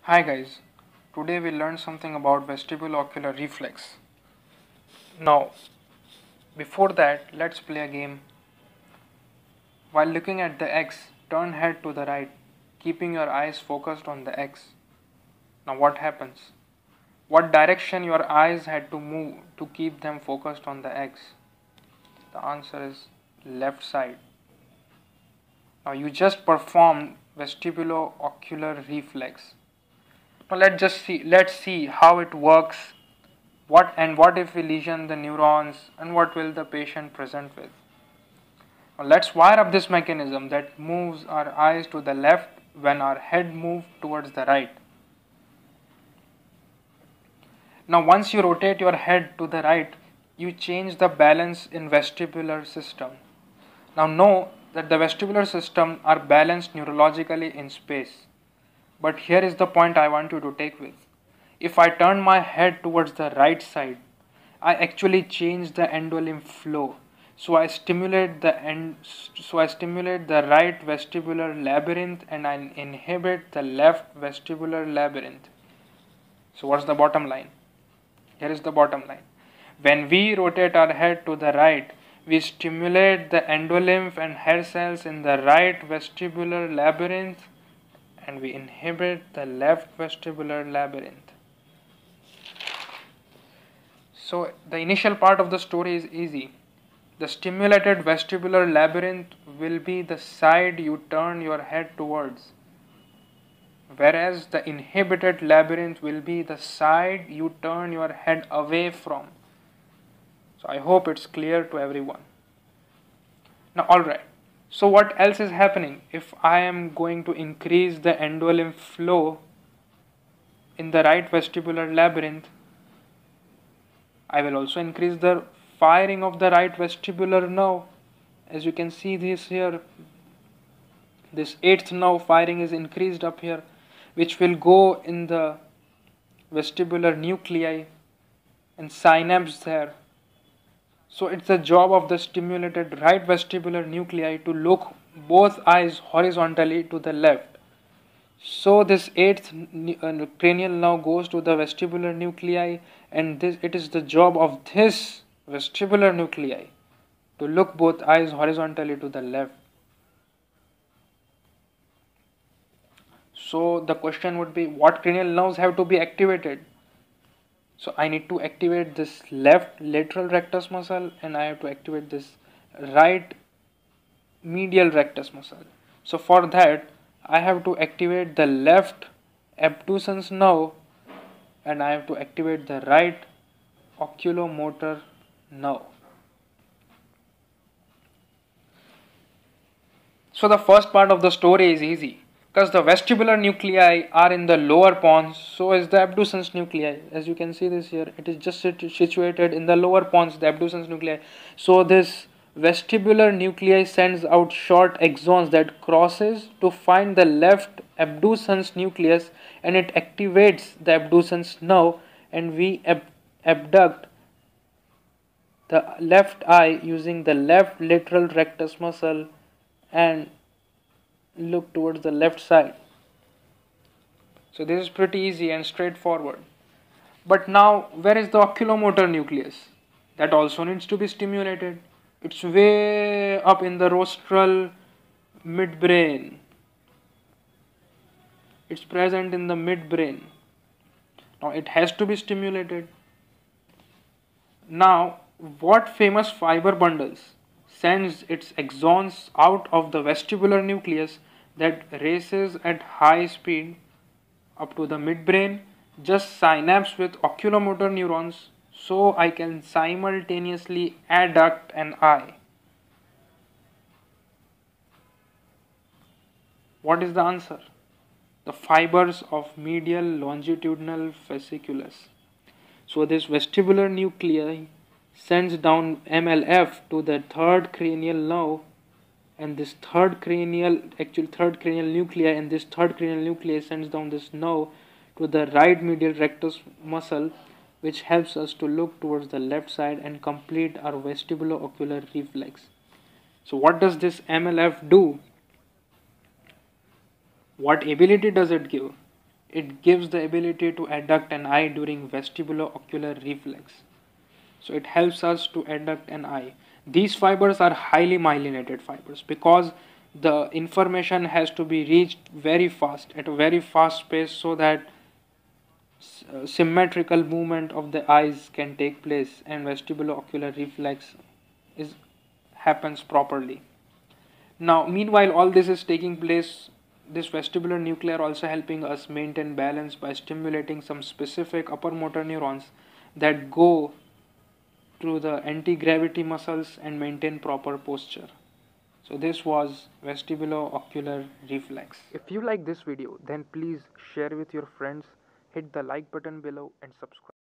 Hi guys, today we learned something about vestibulo-ocular reflex. Now, before that, let's play a game. While looking at the X, turn head to the right, keeping your eyes focused on the X. Now what happens? What direction your eyes had to move to keep them focused on the X? The answer is left side. Now you just performed vestibulo-ocular reflex. Now let's see how it works. What if we lesion the neurons, and what will the patient present with? Now let's wire up this mechanism that moves our eyes to the left when our head moves towards the right. Now once you rotate your head to the right, you change the balance in vestibular system. Now know that the vestibular system are balanced neurologically in space. But here is the point I want you to take with. If I turn my head towards the right side, I actually change the endolymph flow. So I stimulate the right vestibular labyrinth and I inhibit the left vestibular labyrinth. So what's the bottom line? Here is the bottom line. When we rotate our head to the right, we stimulate the endolymph and hair cells in the right vestibular labyrinth and we inhibit the left vestibular labyrinth. So the initial part of the story is easy. The stimulated vestibular labyrinth will be the side you turn your head towards, whereas the inhibited labyrinth will be the side you turn your head away from. So I hope it's clear to everyone. Now alright, so what else is happening? If I am going to increase the endolymph flow in the right vestibular labyrinth, I will also increase the firing of the right vestibular nerve. As you can see this here, this 8th nerve firing is increased up here, which will go in the vestibular nuclei and synapse there. So it's the job of the stimulated right vestibular nuclei to look both eyes horizontally to the left. So this 8th cranial nerve goes to the vestibular nuclei, and it is the job of this vestibular nuclei to look both eyes horizontally to the left. So the question would be, what cranial nerves have to be activated? So I need to activate this left lateral rectus muscle and I have to activate this right medial rectus muscle. So for that I have to activate the left abducens nerve and I have to activate the right oculomotor nerve. So the first part of the story is easy. Because the vestibular nuclei are in the lower pons, so is the abducens nuclei. As you can see this here, it is just situated in the lower pons, the abducens nuclei. So this vestibular nuclei sends out short axons that crosses to find the left abducens nucleus, and it activates the abducens nerve, and we abduct the left eye using the left lateral rectus muscle and look towards the left side. So this is pretty easy and straightforward. But now, where is the oculomotor nucleus? That also needs to be stimulated. It's way up in the rostral midbrain. It's present in the midbrain. Now it has to be stimulated. Now, what famous fiber bundles sends its axons out of the vestibular nucleus that races at high speed up to the midbrain, just synapse with oculomotor neurons so I can simultaneously adduct an eye? What is the answer? The fibers of medial longitudinal fasciculus. So this vestibular nuclei sends down MLF to the third cranial nerve, and this third cranial nuclei, and this third cranial nuclei sends down this nerve to the right medial rectus muscle, which helps us to look towards the left side and complete our vestibulo-ocular reflex. So what does this MLF do? What ability does it give? It gives the ability to adduct an eye during vestibulo-ocular reflex. So it helps us to adduct an eye. These fibers are highly myelinated fibers because the information has to be reached very fast at a very fast pace so that symmetrical movement of the eyes can take place and vestibulo-ocular reflex is happens properly. Now, meanwhile, all this is taking place. This vestibular nuclei are also helping us maintain balance by stimulating some specific upper motor neurons that go through the anti-gravity muscles and maintain proper posture. So this was vestibulo-ocular reflex. If you like this video, then please share with your friends, hit the like button below and subscribe.